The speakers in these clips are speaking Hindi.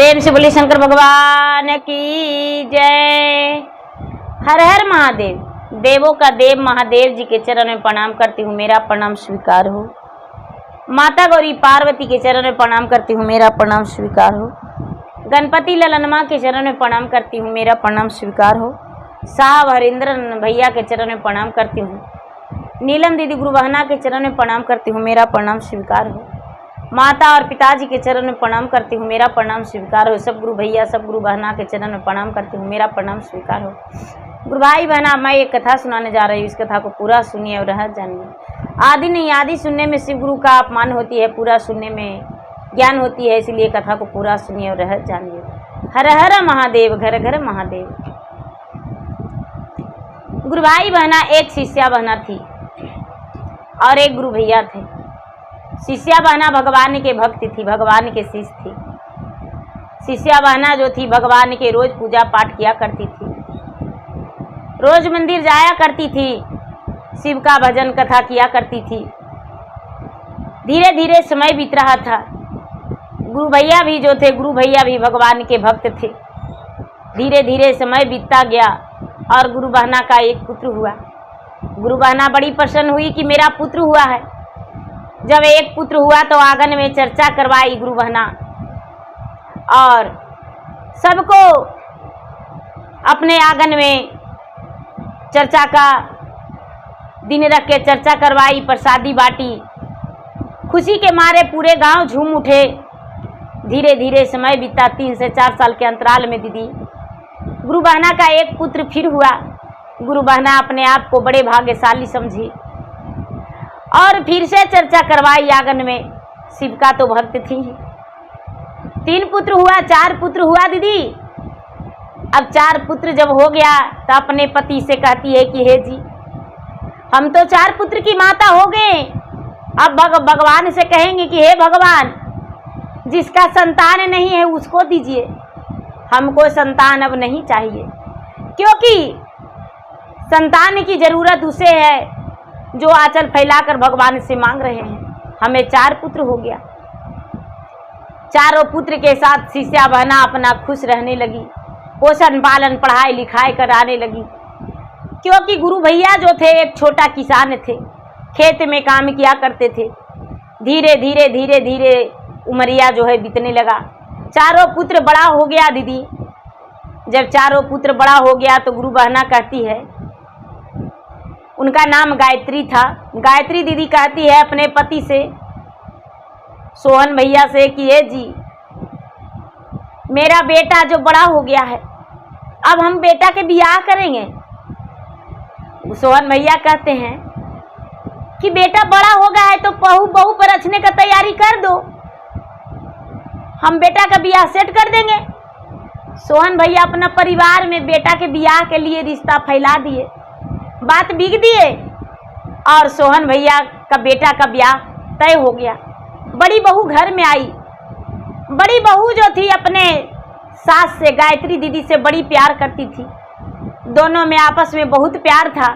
प्रेम से बोली शंकर भगवान की जय। हर हर महादेव। देवों का देव महादेव जी के चरण में प्रणाम करती हूँ, मेरा प्रणाम स्वीकार हो। माता गौरी पार्वती के चरण में प्रणाम करती हूँ, मेरा प्रणाम स्वीकार हो। गणपति ललनमा के चरण में प्रणाम करती हूँ, मेरा प्रणाम स्वीकार हो। साहब हरिंद्र भैया के चरण में प्रणाम करती हूँ। नीलम दीदी गुरु बहना के चरण में प्रणाम करती हूँ, मेरा प्रणाम स्वीकार हो। माता और पिताजी के चरण में प्रणाम करती हूँ, मेरा प्रणाम स्वीकार हो। सब गुरु भैया सब गुरु बहना के चरण में प्रणाम करती हूँ, मेरा प्रणाम स्वीकार हो। गुरु भाई बहना, मैं एक कथा सुनाने जा रही हूँ, इस कथा को पूरा सुनिए और रह जानिए। आदि नहीं, आदि सुनने में शिव गुरु का अपमान होती है, पूरा सुनने में ज्ञान होती है, इसलिए कथा को पूरा सुनिए और रह जानिए। हर हर महादेव, घर घर महादेव। गुरु भाई बहना, एक शिष्या बहना थी और एक गुरु भैया थे। शिष्या बहना भगवान के भक्त थी, भगवान के शिष्य थी। शिष्या बहना जो थी भगवान के रोज पूजा पाठ किया करती थी, रोज मंदिर जाया करती थी, शिव का भजन कथा किया करती थी। धीरे धीरे समय बीत रहा था। गुरु भैया भी जो थे, गुरु भैया भी भगवान के भक्त थे। धीरे धीरे समय बीतता गया और गुरु बहना का एक पुत्र हुआ। गुरु बहना बड़ी प्रसन्न हुई कि मेरा पुत्र हुआ है। जब एक पुत्र हुआ तो आंगन में चर्चा करवाई गुरु बहना और सबको अपने आंगन में चर्चा का दिन रख के चर्चा करवाई, प्रसादी बांटी। खुशी के मारे पूरे गांव झूम उठे। धीरे धीरे समय बीता। 3 से 4 साल के अंतराल में दीदी गुरु बहना का एक पुत्र फिर हुआ। गुरु बहना अपने आप को बड़े भाग्यशाली समझी और फिर से चर्चा करवाई आंगन में। शिव का तो भक्त थी ही। 3 पुत्र हुआ, 4 पुत्र हुआ दीदी। अब 4 पुत्र जब हो गया तो अपने पति से कहती है कि हे जी, हम तो 4 पुत्र की माता हो गए। अब भगवान से कहेंगे कि हे भगवान, जिसका संतान नहीं है उसको दीजिए, हमको संतान अब नहीं चाहिए, क्योंकि संतान की जरूरत उसे है जो आंचल फैलाकर भगवान से मांग रहे हैं। हमें 4 पुत्र हो गया। चारों पुत्र के साथ शिष्या बहना अपना खुश रहने लगी, पोषण पालन पढ़ाई लिखाई कराने लगी। क्योंकि गुरु भैया जो थे एक छोटा किसान थे, खेत में काम किया करते थे। धीरे धीरे धीरे धीरे उमरिया जो है बीतने लगा। चारों पुत्र बड़ा हो गया दीदी। जब चारों पुत्र बड़ा हो गया तो गुरु बहना कहती है, उनका नाम गायत्री था। गायत्री दीदी कहती है अपने पति से, सोहन भैया से कि ये जी, मेरा बेटा जो बड़ा हो गया है, अब हम बेटा के बियाह करेंगे। सोहन भैया कहते हैं कि बेटा बड़ा हो गया है तो बहू पर रचने का तैयारी कर दो, हम बेटा का बियाह सेट कर देंगे। सोहन भैया अपना परिवार में बेटा के बियाह के लिए रिश्ता फैला दिए, बात बिक दिए और सोहन भैया का बेटा का ब्याह तय हो गया। बड़ी बहू घर में आई। बड़ी बहू जो थी अपने सास से, गायत्री दीदी से बड़ी प्यार करती थी। दोनों में आपस में बहुत प्यार था।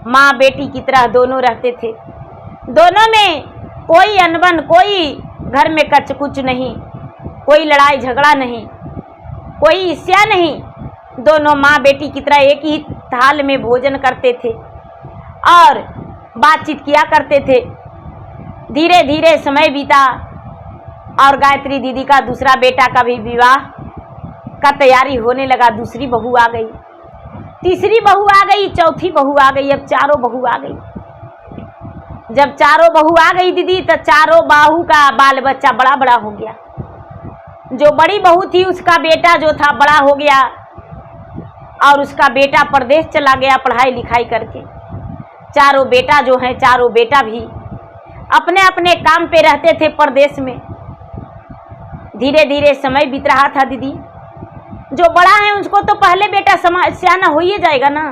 माँ बेटी की तरह दोनों रहते थे। दोनों में कोई अनबन, कोई घर में कचकुच नहीं, कोई लड़ाई झगड़ा नहीं, कोई ईर्ष्या नहीं। दोनों माँ बेटी की तरह एक ही थाल में भोजन करते थे और बातचीत किया करते थे। धीरे धीरे समय बीता और गायत्री दीदी का दूसरा बेटा का भी विवाह का तैयारी होने लगा। दूसरी बहू आ गई, तीसरी बहू आ गई, चौथी बहू आ गई, अब 4 बहू आ गई। जब 4 बहू आ गई दीदी तो 4 बहू का बाल बच्चा बड़ा बड़ा हो गया। जो बड़ी बहू थी उसका बेटा जो था बड़ा हो गया और उसका बेटा परदेश चला गया पढ़ाई लिखाई करके। 4 बेटा जो हैं, 4 बेटा भी अपने अपने काम पे रहते थे परदेश में। धीरे धीरे समय बीत रहा था दीदी। जो बड़ा है उसको तो पहले बेटा सियाना हो ही जाएगा ना।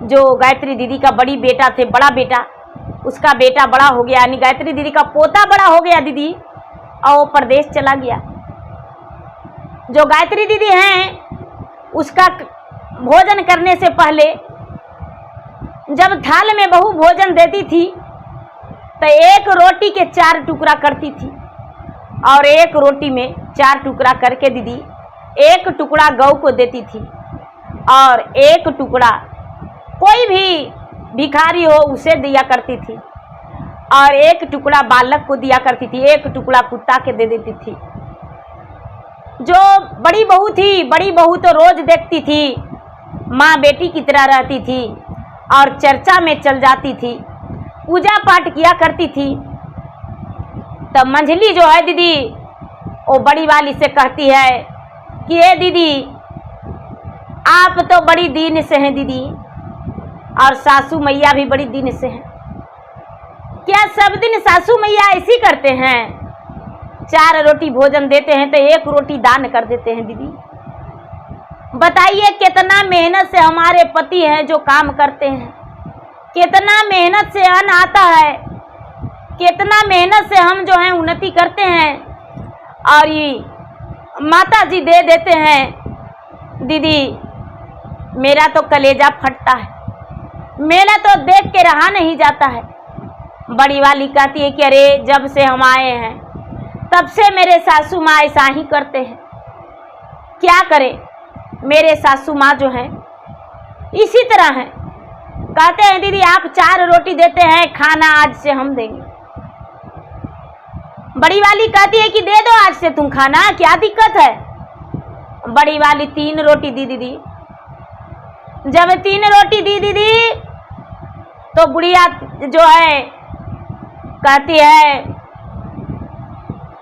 जो गायत्री दीदी का बड़ी बेटा थे, बड़ा बेटा, उसका बेटा बड़ा हो गया, यानी गायत्री दीदी का पोता बड़ा हो गया दीदी और वो परदेश चला गया। जो गायत्री दीदी हैं उसका भोजन करने से पहले जब थाल में बहू भोजन देती थी तो एक रोटी के 4 टुकड़ा करती थी और एक रोटी में 4 टुकड़ा करके दीदी 1 टुकड़ा गौ को देती थी और 1 टुकड़ा कोई भी भिखारी हो उसे दिया करती थी और 1 टुकड़ा बालक को दिया करती थी, 1 टुकड़ा कुत्ता के दे देती थी। जो बड़ी बहू थी, बड़ी बहू तो रोज देखती थी, माँ बेटी की तरह रहती थी और चर्चा में चल जाती थी, पूजा पाठ किया करती थी। तब मंझली जो है दीदी वो बड़ी वाली से कहती है कि ये दीदी आप तो बड़ी दीन से हैं दीदी और सासू मैया भी बड़ी दीन से हैं। क्या सब दिन सासू मैया ऐसी करते हैं? 4 रोटी भोजन देते हैं तो 1 रोटी दान कर देते हैं दीदी। बताइए कितना मेहनत से हमारे पति हैं जो काम करते हैं, कितना मेहनत से अन्न आता है, कितना मेहनत से हम जो है उन्नति करते हैं और ये माता जी दे देते हैं। दीदी मेरा तो कलेजा फटता है, मेरा तो देख के रहा नहीं जाता है। बड़ी वाली कहती है कि अरे जब से हम आए हैं तब से मेरे सासू माँ ऐसा ही करते हैं, क्या करें। मेरे सासू माँ जो हैं इसी तरह हैं। कहते हैं दीदी आप 4 रोटी देते हैं, खाना आज से हम देंगे। बड़ी वाली कहती है कि दे दो आज से तुम खाना, क्या दिक्कत है। बड़ी वाली 3 रोटी दी दीदी। जब 3 रोटी दी दीदी तो बुढ़िया जो है कहती है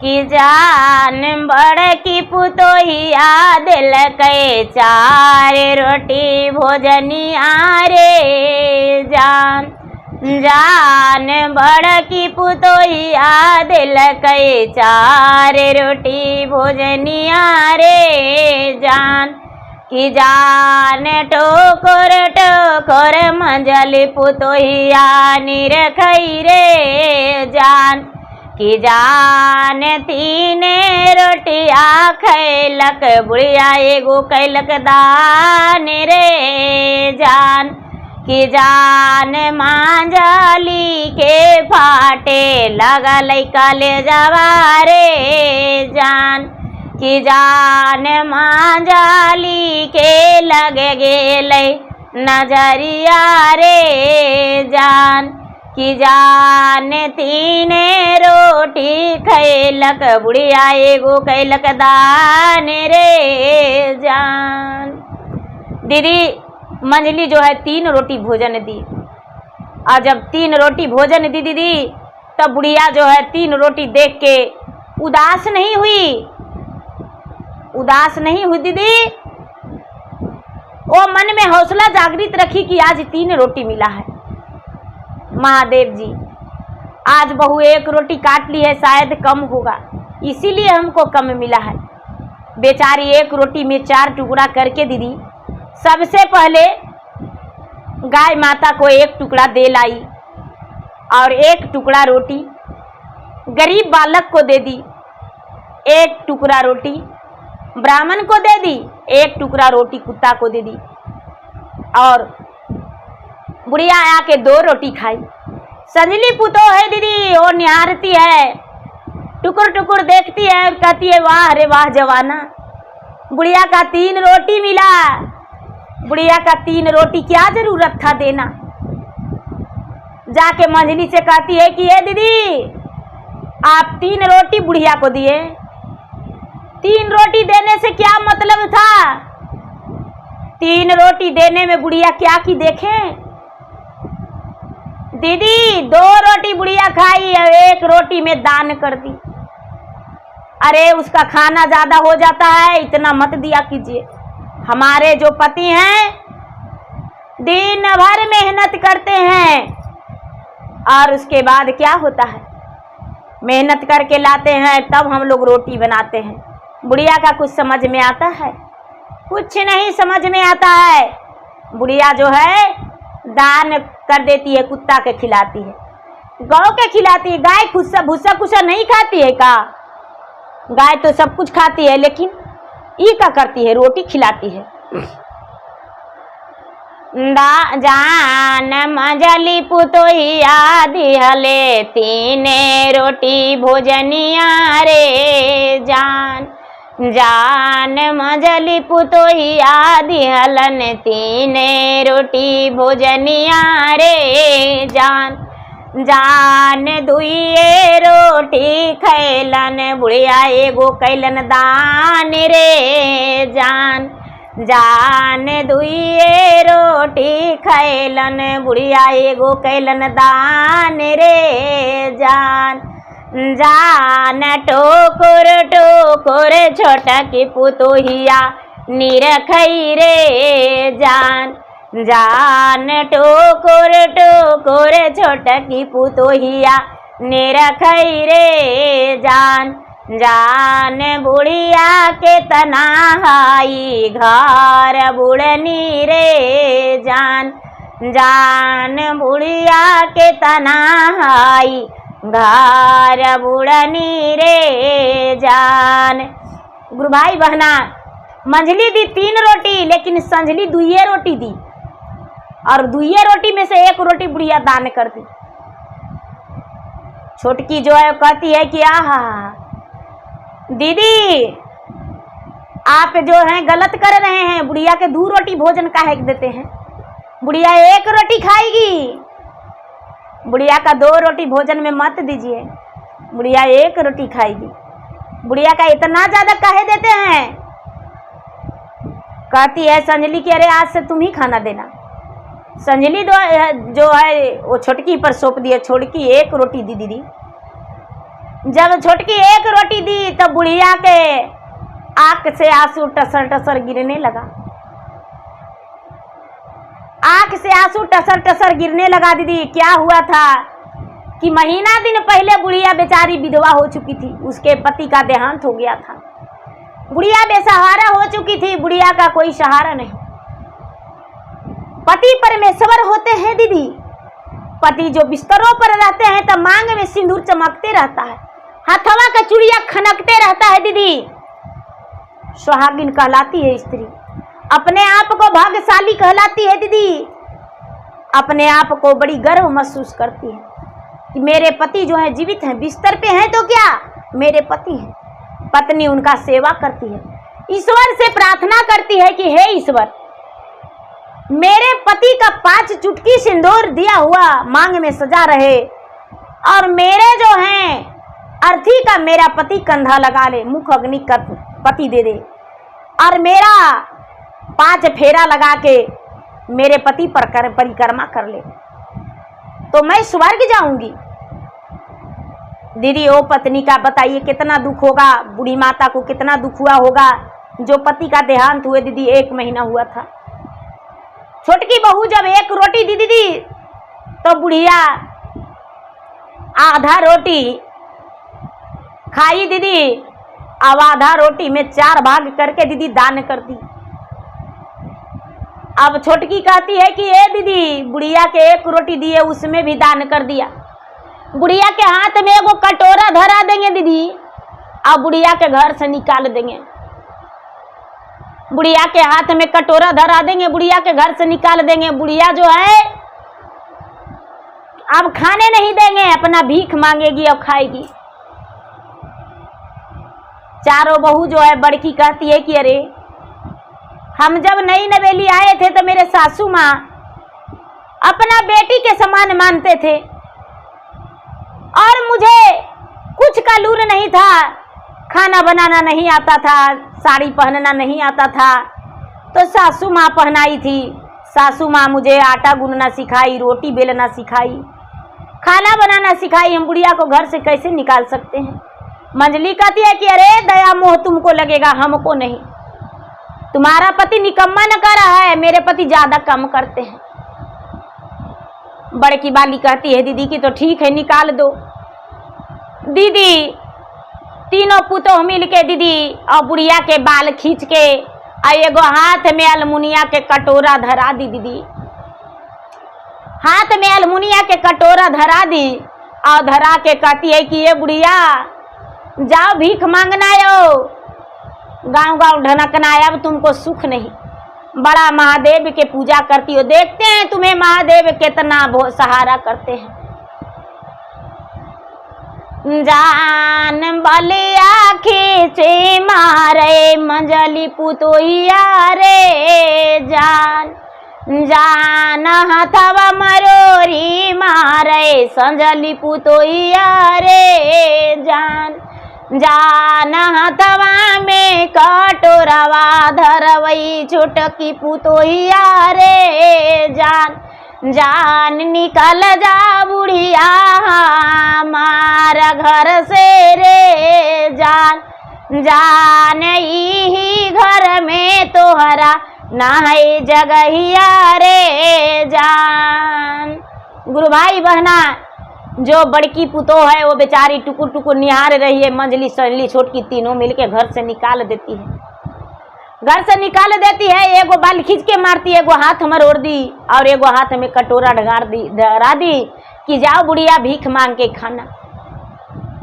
कि जान बड़ की पुतोहिया दिल के 4 रोटी भोजनिया रे जान, जान बड़ की पुतोहिया दिल के 4 रोटी भोजनिया रे जान, कि जान टोकर टोकर मंजली पुतोहिया निरखई रे जान, कि जान 3 रोटिया खैलक बुढ़िया एगो कैलक दान रे जान, कि जान मांजली के फाटे लगल कलेजवा रे जान, कि जान मांजली के लग गेलै नजरिया रे जान, कि जान 3 रोटी खैलक बुढ़िया एगो कैलक दान रे जान। दीदी मंझली जो है 3 रोटी भोजन दी और जब 3 रोटी भोजन दी दीदी तब बुढ़िया जो है 3 रोटी देख के उदास नहीं हुई, उदास नहीं हुई दीदी। वो मन में हौसला जागृत रखी कि आज 3 रोटी मिला है। महादेव जी आज बहू 1 रोटी काट ली है, शायद कम होगा इसीलिए हमको कम मिला है। बेचारी 1 रोटी में 4 टुकड़ा करके दीदी सबसे पहले गाय माता को 1 टुकड़ा दे लाई और 1 टुकड़ा रोटी गरीब बालक को दे दी, 1 टुकड़ा रोटी ब्राह्मण को दे दी, 1 टुकड़ा रोटी कुत्ता को दे दी और बुढ़िया आके 2 रोटी खाई। संजली पुतो है दीदी वो निहारती है, टुकुर टुकुर देखती है और कहती है वाह रे वाह जवाना, बुढ़िया का 3 रोटी मिला। बुढ़िया का 3 रोटी क्या जरूरत था देना। जाके मंझली से कहती है कि ये दीदी आप 3 रोटी बुढ़िया को दिए, 3 रोटी देने से क्या मतलब था। 3 रोटी देने में बुढ़िया क्या की देखें। दीदी 2 रोटी बुढ़िया खाई और 1 रोटी में दान कर दी। अरे उसका खाना ज्यादा हो जाता है, इतना मत दिया कीजिए। हमारे जो पति हैं दिन भर मेहनत करते हैं और उसके बाद क्या होता है, मेहनत करके लाते हैं तब हम लोग रोटी बनाते हैं। बुढ़िया का कुछ समझ में आता है? कुछ नहीं समझ में आता है। बुढ़िया जो है दान कर देती है, कुत्ता के खिलाती है, गौ के खिलाती है। गाय भूसा कुसा नहीं खाती है का? गाय तो सब कुछ खाती है, लेकिन ये क्या करती है, रोटी खिलाती है। जान मंजली पुतोहिया दिहले 3 रोटी भोजनिया रे जान, जान मजली पुतोहिया दिहलन 3 रोटी भोजनिया रे जान। जान 2 रोटी खैलन बुढ़िया एगो कैलन दान रे जान। जान 2 रोटी खैलन बुढ़िया एगो कैलन दान रे जान। जान टोकुर टोकुर छोटकी पुतोहिया निरखई रे जान। जान टोकुर टोकुर छोटकी पुतोहिया निरखई रे जान। जान बुढ़िया के तनाहाई घर बुढ़नी रे जान। जान बुढ़िया के तनाहाई घर बुढ़नी रे जान। गुरु भाई बहना, मंझली दी 3 रोटी लेकिन संझली 2 रोटी दी, और 2 रोटी में से 1 रोटी बुढ़िया दान कर दी। छोटकी जो है कहती है कि आहा दीदी आप जो हैं गलत कर रहे हैं, बुढ़िया के 2 रोटी भोजन काहे देते हैं, बुढ़िया 1 रोटी खाएगी, बुढ़िया का 2 रोटी भोजन में मत दीजिए, बुढ़िया 1 रोटी खाएगी, बुढ़िया का इतना ज्यादा काहे देते हैं। कहती है संजली कि अरे आज से तुम ही खाना देना। संजली जो है वो छोटकी पर सौंप दिया, छोटकी 1 रोटी दी दीदी। जब छोटकी 1 रोटी दी तो बुढ़िया के आंख से आंसू टसर टसर गिरने लगा, आंख से आंसू टसर टसर गिरने लगा। दीदी क्या हुआ था कि महीना दिन पहले बुढ़िया बेचारी विधवा हो चुकी थी, उसके पति का देहांत हो गया था, बुढ़िया बेसहारा हो चुकी थी, बुढ़िया का कोई सहारा नहीं। पति परमेश्वर होते हैं दीदी, पति जो बिस्तरों पर रहते हैं तो मांग में सिंदूर चमकते रहता है, हथवा का चूड़िया खनकते रहता है दीदी, सुहागिन कहलाती है स्त्री, अपने आप को भाग्यशाली कहलाती है दीदी, अपने आप को बड़ी गर्व महसूस करती है कि मेरे पति जो है जीवित हैं, बिस्तर पे हैं तो क्या मेरे पति हैं। पत्नी उनका सेवा करती है, ईश्वर से प्रार्थना करती है कि हे ईश्वर मेरे पति का 5 चुटकी सिंदूर दिया हुआ मांग में सजा रहे, और मेरे जो हैं अर्थी का मेरा पति कंधा लगा ले, मुख अग्नि का पति दे दे, और मेरा 5 फेरा लगा के मेरे पति पर परिक्रमा कर ले तो मैं स्वर्ग जाऊंगी। दीदी ओ पत्नी का बताइए कितना दुख होगा, बूढ़ी माता को कितना दुख हुआ होगा जो पति का देहांत हुए दीदी 1 महीना हुआ था। छोटकी बहू जब 1 रोटी दी दीदी तो बुढ़िया आधा रोटी खाई दीदी, अब आधा रोटी में 4 भाग करके दीदी दान कर दी। अब छोटकी कहती है कि ए दीदी बुढ़िया के 1 रोटी दिए उसमें भी दान कर दिया। बुढ़िया के हाथ में एगो कटोरा धरा देंगे दीदी, अब बुढ़िया के घर से निकाल देंगे, बुढ़िया के हाथ में कटोरा धरा देंगे, बुढ़िया के घर से निकाल देंगे। बुढ़िया जो है अब खाने नहीं देंगे, अपना भीख मांगेगी और खाएगी। चारों बहू जो है बड़की कहती है कि अरे हम जब नई नवेली आए थे तो मेरे सासू माँ अपना बेटी के समान मानते थे और मुझे कुछ का लूर नहीं था, खाना बनाना नहीं आता था, साड़ी पहनना नहीं आता था, तो सासू माँ पहनाई थी। सासू माँ मुझे आटा गूंदना सिखाई, रोटी बेलना सिखाई, खाना बनाना सिखाई। हम बुढ़िया को घर से कैसे निकाल सकते हैं। मंजली कहती है कि अरे दया मोह तुमको लगेगा, हमको नहीं। तुम्हारा पति निकम्मा न कर रहा है, मेरे पति ज्यादा कम करते हैं। बड़की बाली कहती है दीदी की तो ठीक है निकाल दो। दीदी तीनों पुतोह मिल के दीदी और बुढ़िया के बाल खींच के और एगो हाथ में अलमुनिया के कटोरा धरा दी। दीदी हाथ में अलमुनिया के कटोरा धरा दी और धरा के कहती है कि ये बुढ़िया जाओ भीख मांगना हो, गांव गांव ढनकना, अब तुमको सुख नहीं। बड़ा महादेव के पूजा करती हो, देखते हैं तुम्हें महादेव कितना सहारा करते हैं। जान बलिया खींचे मारे मंजली पुतोहिया रे जान जान हथवा मरोरी मारे संजली पुतोहिया रे जान जान हथवा में कटोरवा धरवई छोटकी पुतोहिया रे जान जान निकल जा बुढ़िया हमारा घर से रे जान जान ही घर में तोहरा नाहे जगहिया रे जान। गुरु भाई बहना, जो बड़की पुतो है वो बेचारी टुकुर टुकुर निहार रही है, मंजली सजली छोटकी तीनों मिलके घर से निकाल देती है, घर से निकाल देती है। एगो बाल खींच के मारती है, एगो हाथ मरोड़ दी और एगो हाथ में कटोरा धरा दी कि जाओ बुढ़िया भीख मांग के खाना।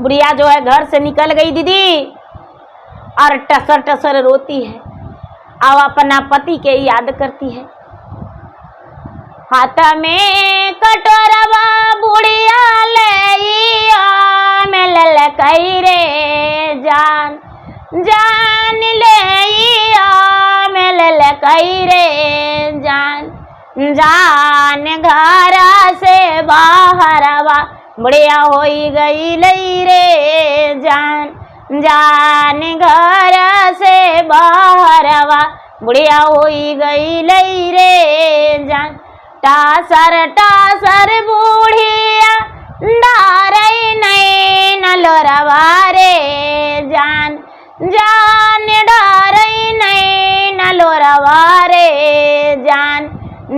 बुढ़िया जो है घर से निकल गई दीदी और टसर टसर रोती है और अपना पति के याद करती है। हाथ में कटोरवा बुढ़िया ले ललकई रे जान जान ले ललकई रे जान जान घर से बाहरवा बुढ़िया होई गई लई रे जान जान घर से बाहरवा बुढ़िया होई गई लई रे जान टासर बुढ़िया डारई नहीं नलोरवा रे जान जान डारई नहीं नलोरवा रे जान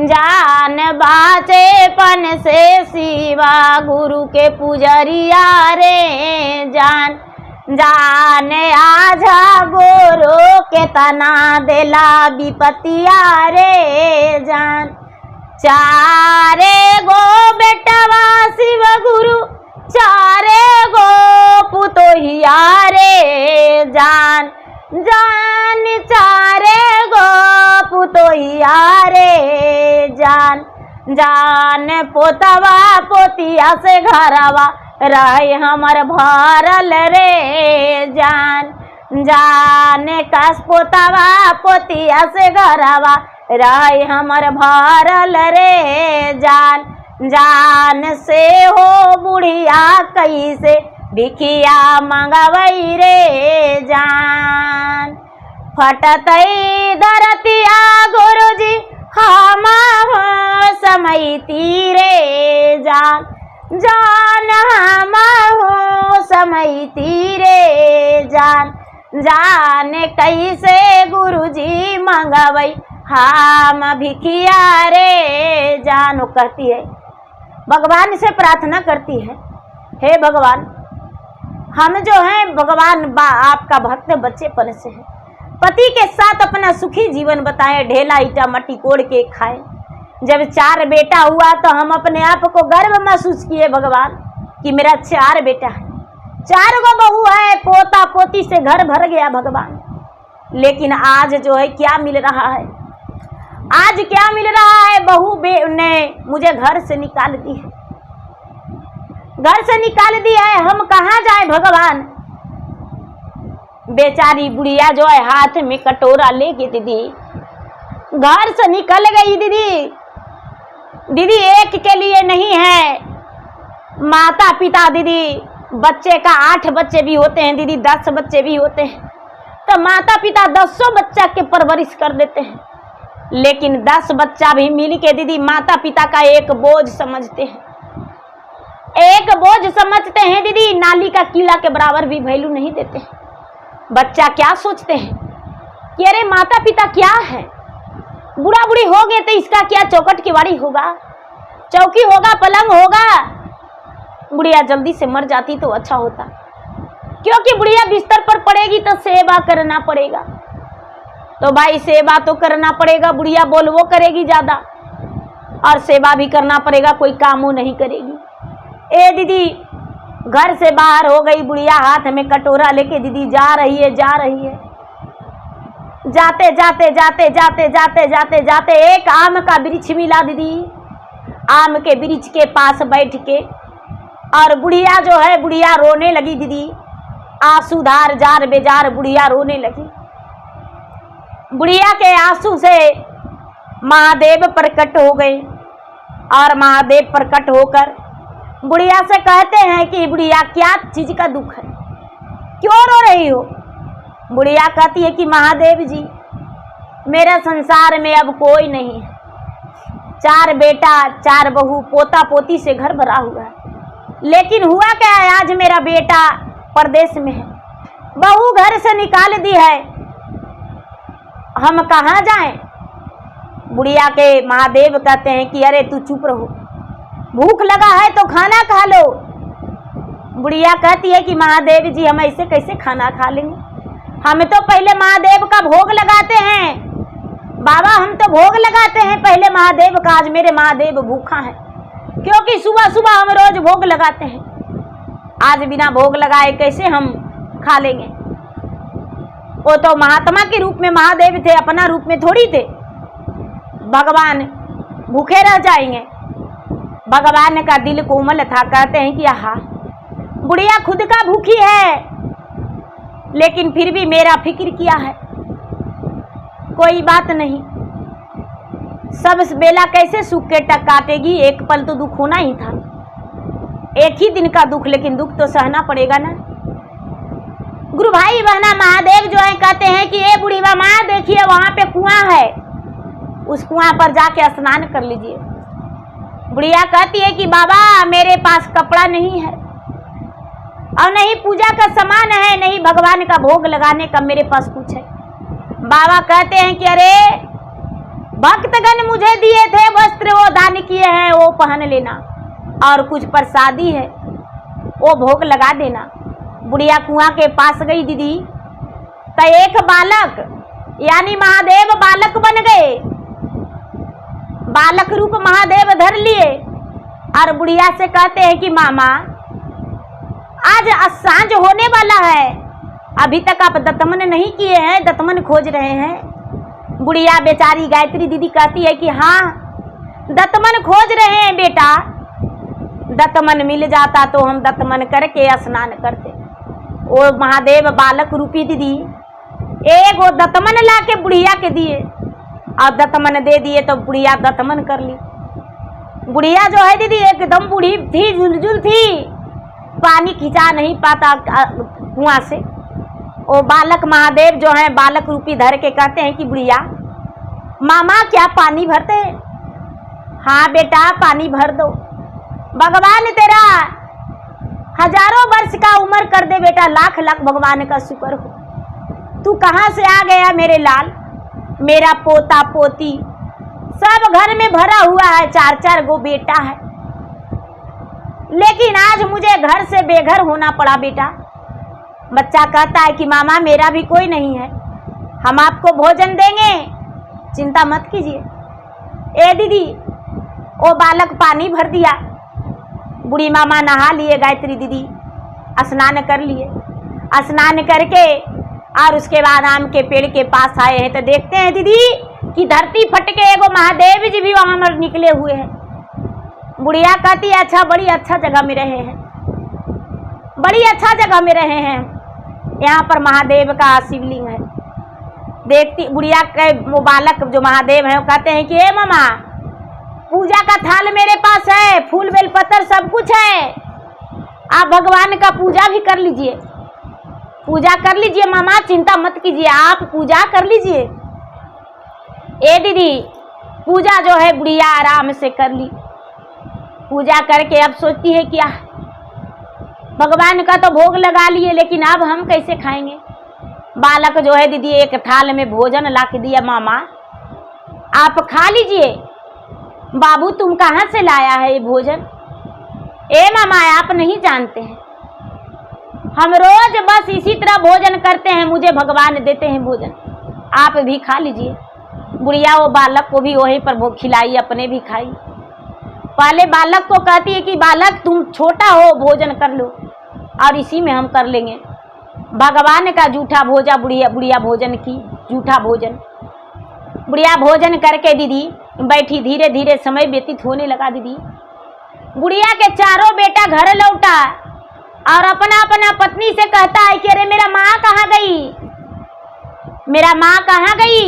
जान बाचेपन से शिवा गुरु के पुजरिया रे जान जान आजा गोरो के तना देला विपतिया रे जान चारे गो बेटवा शिव गुरु चारे गो पुतोहिया रे जान जान चारे गो पुतोहिया रे जान जान पोतवा पोतिया से घरवा रहे हमर भरल रे जान जान कस पोतवा पोतिया से घरवा रहे हमर भरल रे जान जान से हो बुढ़िया कैसे भिखिया मंगवई रे जान फटतई धरतिया गुरुजी हम हो समैती रे जान जान हम हो समैती रे जान जान कैसे गुरुजी मंगवई हम भिखिया रे जान। वो कहती है भगवान से प्रार्थना करती है, हे भगवान हम जो हैं भगवान आपका भक्त बच्चेपन से है, पति के साथ अपना सुखी जीवन बताएं, ढेला ईटा मट्टी कोड़ के खाएं। जब 4 बेटा हुआ तो हम अपने आप को गर्व महसूस किए भगवान कि मेरा 4 बेटा है, 4 गो बहू है, पोता पोती से घर भर गया भगवान। लेकिन आज जो है क्या मिल रहा है, आज क्या मिल रहा है, बहू ने मुझे घर से निकाल दी है, घर से निकाल दिया है, हम कहाँ जाए भगवान। बेचारी बुढ़िया जो है हाथ में कटोरा लेके दीदी घर से निकल गई। दीदी दीदी एक के लिए नहीं है, माता पिता दीदी बच्चे का 8 बच्चे भी होते हैं दीदी, 10 बच्चे भी होते हैं, तो माता पिता 10 बच्चा के परवरिश कर देते हैं। लेकिन 10 बच्चा भी मिल के दीदी माता पिता का एक बोझ समझते हैं, एक बोझ समझते हैं दीदी, नाली का कीड़ा के बराबर भी वैल्यू नहीं देते हैं। बच्चा क्या सोचते हैं कि अरे माता पिता क्या है, बूढ़ा बूढ़ी हो गए तो इसका क्या चौखट की वाड़ी होगा, चौकी होगा, पलंग होगा। बुढ़िया जल्दी से मर जाती तो अच्छा होता, क्योंकि बुढ़िया बिस्तर पर पड़ेगी तो सेवा करना पड़ेगा। तो भाई सेवा तो करना पड़ेगा, बुढ़िया बोल वो करेगी ज्यादा और सेवा भी करना पड़ेगा, कोई काम वो नहीं करेगी। ए दीदी घर से बाहर हो गई बुढ़िया, हाथ में कटोरा लेके दीदी जा रही है, जा रही है। जाते जाते जाते जाते जाते जाते जाते एक आम का वृक्ष मिला दीदी, आम के वृक्ष के पास बैठ के और बुढ़िया जो है बुढ़िया रोने लगी दीदी, आंसू धार जार बेजार बुढ़िया रोने लगी। बुढ़िया के आंसू से महादेव प्रकट हो गए और महादेव प्रकट होकर बुढ़िया से कहते हैं कि बुढ़िया क्या चीज का दुख है, क्यों रो रही हो? बुढ़िया कहती है कि महादेव जी, मेरे संसार में अब कोई नहीं है, 4 बेटा 4 बहू पोता पोती से घर भरा हुआ है, लेकिन हुआ क्या है, आज मेरा बेटा परदेश में है, बहू घर से निकाल दी है, हम कहाँ जाएं? बुढ़िया के महादेव कहते हैं कि अरे तू चुप रहो, भूख लगा है तो खाना खा लो। बुढ़िया कहती है कि महादेव जी, हम ऐसे कैसे खाना खा लेंगे, हम तो पहले महादेव का भोग लगाते हैं, बाबा हम तो भोग लगाते हैं पहले महादेव का, आज मेरे महादेव भूखा है, क्योंकि सुबह सुबह हम रोज भोग लगाते हैं, आज बिना भोग लगाए कैसे हम खा लेंगे? वो तो महात्मा के रूप में महादेव थे, अपना रूप में थोड़ी थे, भगवान भूखे रह जाएंगे। भगवान का दिल कोमल था, कहते हैं कि आहा, बुढ़िया खुद का भूखी है, लेकिन फिर भी मेरा फिक्र किया है, कोई बात नहीं, सब बेला कैसे सूख के टक काटेगी, एक पल तो दुख होना ही था, एक ही दिन का दुख, लेकिन दुख तो सहना पड़ेगा ना। गुरु भाई बहना महादेव जो है कहते हैं कि ये बूढ़ी माँ देखिए वहां पे कुआं है, उस कुआं पर जाके स्नान कर लीजिए। बुढ़िया कहती है कि बाबा मेरे पास कपड़ा नहीं है और नहीं पूजा का सामान है, नहीं भगवान का भोग लगाने का मेरे पास कुछ है। बाबा कहते हैं कि अरे भक्तगण मुझे दिए थे वस्त्र, वो दान किए हैं, वो पहन लेना, और कुछ प्रसादी है वो भोग लगा देना। बुढ़िया कुआं के पास गई दीदी, तो एक बालक यानी महादेव बालक बन गए, बालक रूप महादेव धर लिए और बुढ़िया से कहते हैं कि मामा आज सांझ होने वाला है, अभी तक आप दतमन नहीं किए हैं, दतमन खोज रहे हैं। बुढ़िया बेचारी गायत्री दीदी कहती है कि हाँ दतमन खोज रहे हैं बेटा, दतमन मिल जाता तो हम दतमन करके स्नान करते। वो महादेव बालक रूपी दीदी एक वो दतमन ला के बुढ़िया के दिए और दतमन दे दिए, तो बुढ़िया दतमन कर ली। बुढ़िया जो है दीदी एकदम बूढ़ी थी, झुलझुल थी, पानी खिंचा नहीं पाता कुआं से। वो बालक महादेव जो है बालक रूपी धर के कहते हैं कि बुढ़िया मामा क्या पानी भरते हैं? हाँ बेटा पानी भर दो, भगवान तेरा हजारों वर्ष का उम्र कर दे बेटा, लाख लाख भगवान का शुक्र हो। तू कहाँ से आ गया मेरे लाल? मेरा पोता पोती सब घर में भरा हुआ है, 4-4 गो बेटा है, लेकिन आज मुझे घर से बेघर होना पड़ा बेटा। बच्चा कहता है कि मामा मेरा भी कोई नहीं है, हम आपको भोजन देंगे, चिंता मत कीजिए। ए दीदी वो बालक पानी भर दिया, बूढ़ी मामा नहा लिए, गायत्री दीदी स्नान कर लिए, स्नान करके और उसके बाद आम के पेड़ के पास आए हैं, तो देखते हैं दीदी कि धरती फट के एगो महादेव जी भी वहां पर निकले हुए हैं। बुढ़िया कहती है अच्छा बड़ी अच्छा जगह में रहे हैं, बड़ी अच्छा जगह में रहे हैं, यहाँ पर महादेव का शिवलिंग है। देखती बुढ़िया के वो बालक जो महादेव है वो कहते हैं कि ए मामा पूजा का थाल मेरे पास है, फूल बेल पत्तर सब कुछ है, आप भगवान का पूजा भी कर लीजिए, पूजा कर लीजिए मामा, चिंता मत कीजिए, आप पूजा कर लीजिए। ए दीदी पूजा जो है बुढ़िया आराम से कर ली, पूजा करके अब सोचती है क्या भगवान का तो भोग लगा लिए, लेकिन अब हम कैसे खाएंगे? बालक जो है दीदी एक थाल में भोजन ला के दिया, मामा आप खा लीजिए। बाबू तुम कहाँ से लाया है ये भोजन? ए मामा आप नहीं जानते हैं, हम रोज बस इसी तरह भोजन करते हैं, मुझे भगवान देते हैं भोजन, आप भी खा लीजिए। बुढ़िया वो बालक को भी वहीं पर भोग खिलाई, अपने भी खाई। पहले बालक को कहती है कि बालक तुम छोटा हो, भोजन कर लो और इसी में हम कर लेंगे। भगवान का जूठा भोजा बुढ़िया भोजन की, जूठा भोजन। बुढ़िया भोजन करके दीदी बैठी, धीरे धीरे समय व्यतीत होने लगा। दीदी बुढ़िया के चारों बेटा घर लौटा और अपना अपना पत्नी से कहता है कि अरे मेरा माँ कहाँ गई? मेरा माँ कहाँ गई?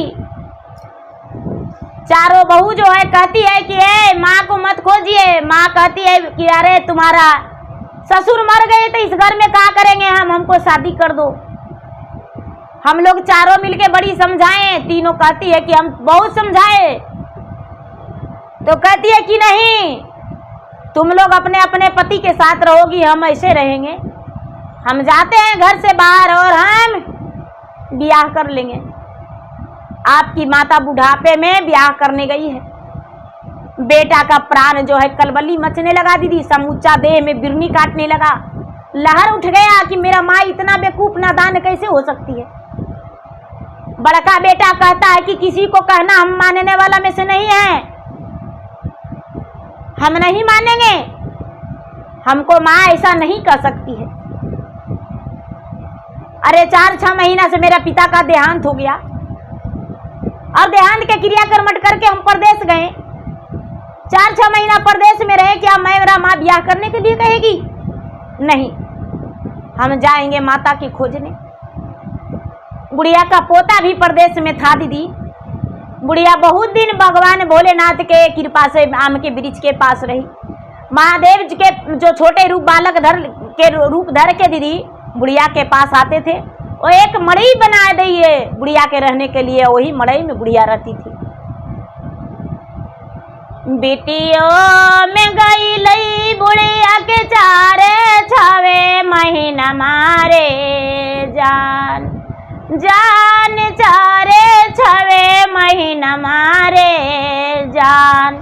चारों बहू जो है कहती है कि ए माँ को मत खोजिए। माँ कहती है कि अरे तुम्हारा ससुर मर गए तो इस घर में क्या करेंगे हम, हमको शादी कर दो। हम लोग चारों मिलके बड़ी समझाएं, तीनों कहती है कि हम बहुत समझाए, तो कहती है कि नहीं, तुम लोग अपने अपने पति के साथ रहोगी, हम ऐसे रहेंगे। हम जाते हैं घर से बाहर और हम ब्याह कर लेंगे। आपकी माता बुढ़ापे में ब्याह करने गई है। बेटा का प्राण जो है कलबली मचने लगा दीदी, समूचा देह में बिरनी काटने लगा। लहर उठ गया कि मेरा माँ इतना बेवकूफ नादान कैसे हो सकती है। बड़का बेटा कहता है कि किसी को कहना, हम मानने वाला में से नहीं है, हम नहीं मानेंगे, हमको माँ ऐसा नहीं कर सकती है। अरे 4-6 महीना से मेरा पिता का देहांत हो गया और देहांत के क्रियाकर्म करके हम परदेश गए। 4-6 महीना परदेश में रहे, क्या मेरा माँ ब्याह करने के लिए कहेगी? नहीं, हम जाएंगे माता की खोजने। बुढ़िया का पोता भी परदेश में था दीदी। बुढ़िया बहुत दिन भगवान भोलेनाथ के कृपा से आम के वृक्ष के पास रही। महादेव जी के जो छोटे रूप बालक रूप धर के दीदी बुढ़िया के पास आते थे। वो एक मड़ई बना दिए बुढ़िया के रहने के लिए, वही मड़ई में बुढ़िया रहती थी। बेटियों में गई लई बुढ़िया के 4-6 महीना मारे जान, जान 4-6 महीना मारे जान,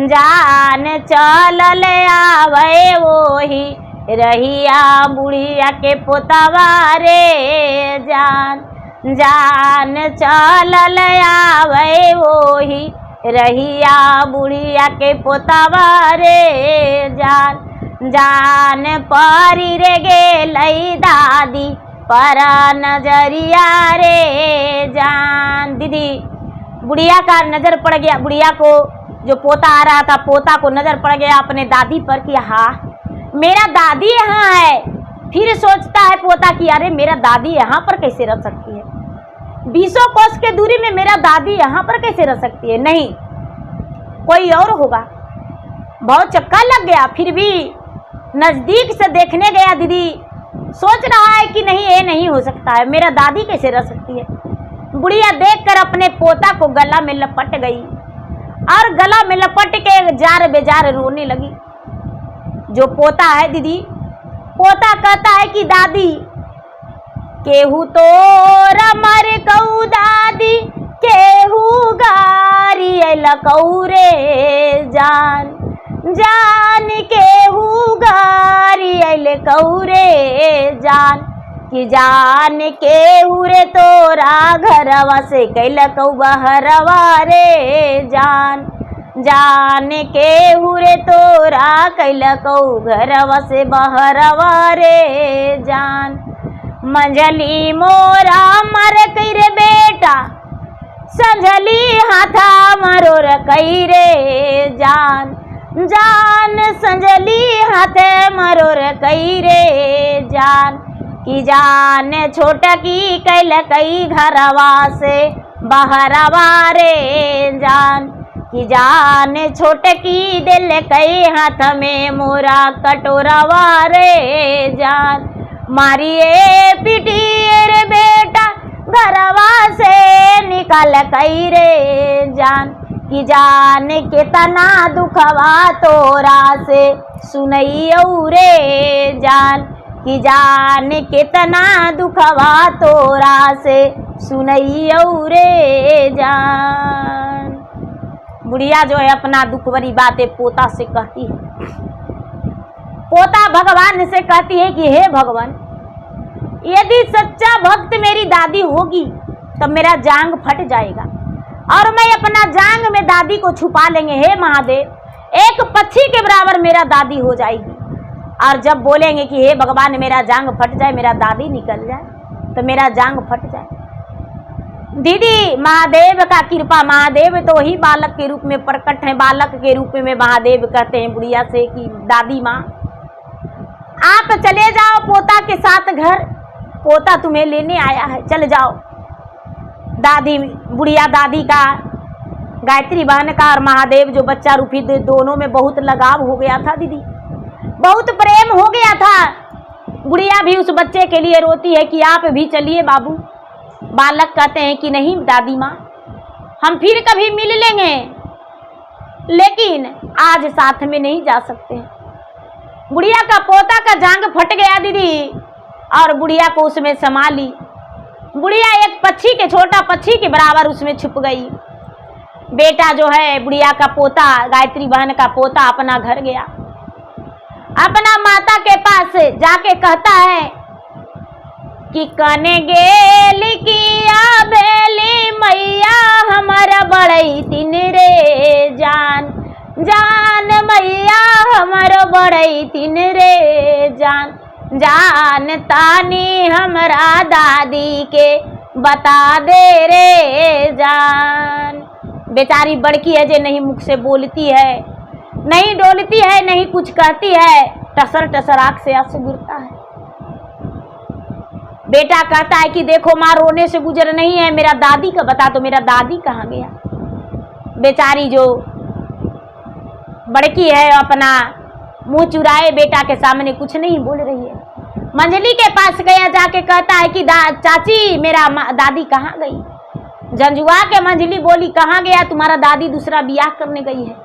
जान चलल आवे वही रहिया बुढ़िया के पोतवा रे जान, जान चलल आवे वही रहिया बुढ़िया के पोतवा रे जान, जान परी रे गेलई दादी पर नजरिया रे जान। दीदी बुढ़िया का नजर पड़ गया, बुढ़िया को जो पोता आ रहा था, पोता को नजर पड़ गया अपने दादी पर कि हाँ मेरा दादी यहाँ है। फिर सोचता है पोता कि अरे मेरा दादी यहाँ पर कैसे रह सकती है, 20 कोस के दूरी में मेरा दादी यहाँ पर कैसे रह सकती है, नहीं कोई और होगा। बहुत चक्का लग गया, फिर भी नजदीक से देखने गया दीदी, सोच रहा है कि नहीं ये नहीं हो सकता है, मेरा दादी कैसे रह सकती है। बुढ़िया देखकर अपने पोता को गला में लपट गई और गला में लपट के जार बेजार रोने लगी। जो पोता है दीदी, पोता कहता है कि दादी केहू तो रमर कऊ दादी, केहू गारी लकऊ रे जान, जान केहू गारी लकऊ रे जान, कि जान केहू रे तोरा घरवा से कैलकऊ बहरवा रे जान, जान केहू रे तोरा कैलकऊ घरवा से बहरवा रे जान। मंझली मोरा मर कई रे बेटा, संझली हाथा मरोर कई रे जान, जान संझली हाथे मरोर कई रे जान, कि जान छोटकी कैलकई घरवा से बहरवा रे जान, कि जान छोटकी दिल कई हाथ में मोरा कटोरवा रे जान। मारिए पिटिए रे बेटा घरवा से निकल कई रे जान, कि जान कितना दुखवा तोरा से सुनइयऊ रे जान, कि जान कितना दुखवा तोरा से सुनइयऊ रे जान। बुढ़िया जो है अपना दुख भरी बातें पोता से कहती है। पोता भगवान से कहती है कि हे भगवान, यदि सच्चा भक्त मेरी दादी होगी तब मेरा जांग फट जाएगा और मैं अपना जांग में दादी को छुपा लेंगे। हे महादेव, एक पक्षी के बराबर मेरा दादी हो जाएगी। और जब बोलेंगे कि हे भगवान मेरा जांग फट जाए, मेरा दादी निकल जाए, तो मेरा जांग फट जाए। दीदी महादेव का कृपा, महादेव तो वही बालक के रूप में प्रकट है। बालक के रूप में महादेव कहते हैं बुढ़िया से कि दादी माँ आप चले जाओ पोता के साथ घर, पोता तुम्हें लेने आया है, चल जाओ। दादी बुढ़िया दादी का, गायत्री बहन का और महादेव जो बच्चा रूपी दोनों में बहुत लगाव हो गया था दीदी, बहुत प्रेम हो गया था। बुढ़िया भी उस बच्चे के लिए रोती है कि आप भी चलिए बाबू। बालक कहते हैं कि नहीं दादी माँ, हम फिर कभी मिल लेंगे, लेकिन आज साथ में नहीं जा सकते। बुढ़िया का पोता का जांग फट गया दीदी, और बुढ़िया को उसमें समा ली। बुढ़िया एक पक्षी के, छोटा पक्षी के बराबर उसमें छुप गई। बेटा जो है बुढ़िया का पोता, गायत्री बहन का पोता अपना घर गया, अपना माता के पास जाके कहता है कि कने गेल किया बेली मैया हमारा बड़ई तीन रे जान, जान मैया हमारो बड़ई तीन रे जान, जान तानी हमरा दादी के बता दे रे जान। बेचारी बड़की है जे नहीं मुख से बोलती है, नहीं डोलती है, नहीं कुछ कहती है, टसर टसर आंख से आंसू गिरता है। बेटा कहता है कि देखो माँ रोने से गुजर नहीं है, मेरा दादी का बता दो, मेरा दादी कहाँ गया। बेचारी जो बड़की है अपना मुंह चुराए बेटा के सामने कुछ नहीं बोल रही है। मंजली के पास गया, जाके कहता है कि चाची मेरा दादी कहाँ गई। जंजुआ के मंजली बोली कहाँ गया तुम्हारा दादी, दूसरा ब्याह करने गई है।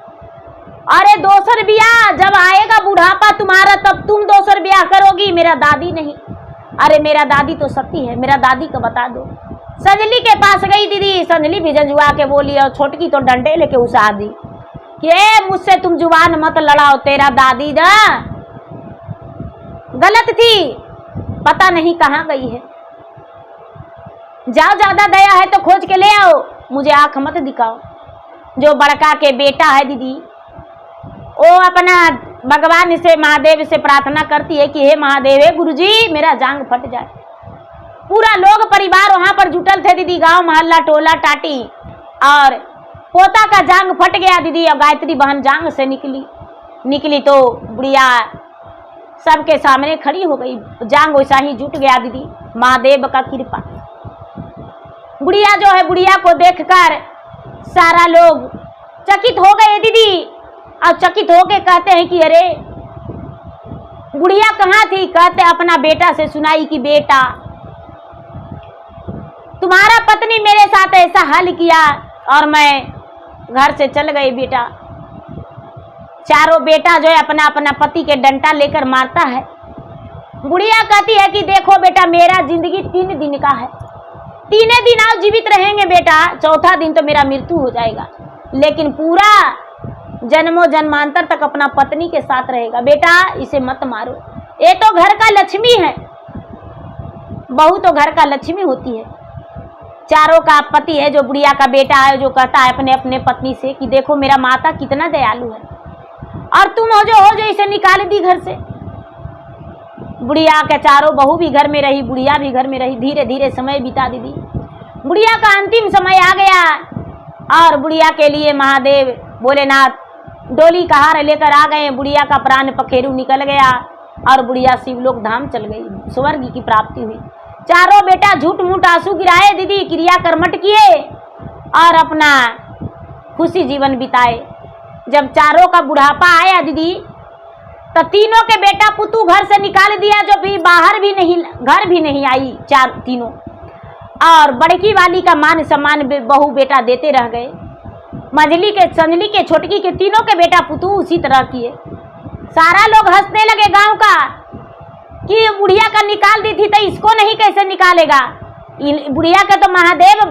अरे दोसर ब्याह जब आएगा बुढ़ापा तुम्हारा तब तुम दोसर ब्याह करोगी, मेरा दादी नहीं। अरे मेरा दादी तो सती है, मेरा दादी को बता दो। संजली के पास गई दीदी, संजली भी जंजुआ के बोली, और छोटकी तो डंडे लेके उसा दी कि मुझसे तुम जुबान मत लड़ाओ, तेरा दादी ना गलत थी, पता नहीं कहाँ गई है। जाओ ज्यादा दया है तो खोज के ले आओ, मुझे आंख मत दिखाओ। जो बड़का के बेटा है दीदी, वो अपना भगवान से महादेव से प्रार्थना करती है कि हे महादेव, हे गुरुजी मेरा जांग फट जाए। पूरा लोग परिवार वहां पर जुटल थे दीदी, गांव मोहल्ला टोला टाटी, और पोता का जांग फट गया दीदी। और गायत्री बहन जांग से निकली तो बुढ़िया सबके सामने खड़ी हो गई, जांग वैसा ही जुट गया दीदी, महादेव का कृपा। बुढ़िया जो है, बुढ़िया को देखकर सारा लोग चकित हो गए दीदी, और चकित होके कहते हैं कि अरे बुढ़िया कहाँ थी। कहते अपना बेटा से सुनाई कि बेटा तुम्हारा पत्नी मेरे साथ ऐसा हाल किया और मैं घर से चल गई। बेटा चारों बेटा जो है अपना अपना पति के डंडा लेकर मारता है। बुढ़िया कहती है कि देखो बेटा मेरा जिंदगी 3 दिन का है, 3 दिन आप जीवित रहेंगे बेटा, चौथा दिन तो मेरा मृत्यु हो जाएगा, लेकिन पूरा जन्मों जन्मांतर तक अपना पत्नी के साथ रहेगा। बेटा इसे मत मारो, ये तो घर का लक्ष्मी है, बहू तो घर का लक्ष्मी होती है। चारों का पति है, जो बुढ़िया का बेटा है, जो कहता है अपने अपने पत्नी से कि देखो मेरा माता कितना दयालु है, और तुम हो जो इसे निकाल दी घर से। बुढ़िया के चारों बहू भी घर में रही, बुढ़िया भी घर में रही, धीरे धीरे समय बीता दीदी। बुढ़िया का अंतिम समय आ गया, और बुढ़िया के लिए महादेव भोलेनाथ डोली का हार लेकर आ गए। बुढ़िया का प्राण पखेरु निकल गया, और बुढ़िया शिवलोक धाम चल गई, स्वर्ग की प्राप्ति हुई। चारों बेटा झूठ मूठ आंसू गिराए दीदी, क्रिया कर्मठ किए और अपना खुशी जीवन बिताए। जब चारों का बुढ़ापा आया दीदी, तो तीनों के बेटा पुतू घर से निकाल दिया, जो भी बाहर भी नहीं, घर भी नहीं आई तीनों। और बड़की वाली का मान सम्मान बहू बेटा देते रह गए। मंजली के, संजली के, छोटकी के, तीनों के बेटा पुतू उसी तरह किए। सारा लोग हंसने लगे गांव का कि बुढ़िया का निकाल दी थी तो इसको नहीं कैसे निकालेगा। बुढ़िया के तो महादेव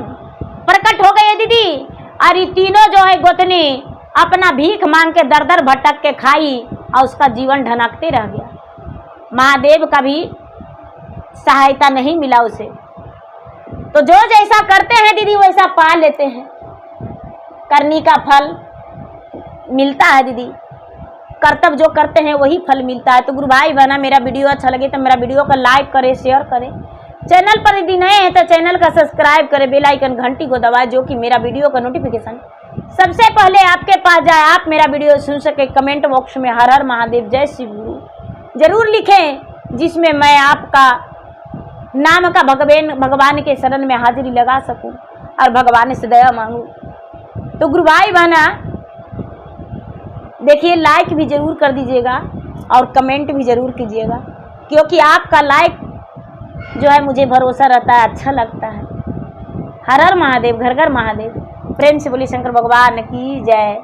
प्रकट हो गए दीदी, और ये तीनों जो है गोतनी अपना भीख मांग के दर दर भटक के खाई, और उसका जीवन ढनकते रह गया। महादेव का भी सहायता नहीं मिला उसे। तो जो जैसा करते हैं दीदी वैसा पा लेते हैं, करनी का फल मिलता है दीदी। कर्तव्य जो करते हैं वही फल मिलता है। तो गुरु भाई बहना, मेरा वीडियो अच्छा लगे तो मेरा वीडियो को लाइक करें, शेयर करें। चैनल पर यदि नए हैं तो चैनल का सब्सक्राइब करें, बेल आइकन घंटी को दबाएं, जो कि मेरा वीडियो का नोटिफिकेशन सबसे पहले आपके पास जाए, आप मेरा वीडियो सुन सके। कमेंट बॉक्स में हर हर महादेव, जय शिव गुरु जरूर लिखें, जिसमें मैं आपका नाम का भगवान के शरण में हाजिरी लगा सकूं। और भगवान से दया मांगू। तो गुरु भाई बहना देखिए, लाइक भी जरूर कर दीजिएगा और कमेंट भी जरूर कीजिएगा, क्योंकि आपका लाइक जो है मुझे भरोसा रहता है, अच्छा लगता है। हर हर महादेव, घर घर महादेव। प्रेम से बोली शंकर भगवान की जय।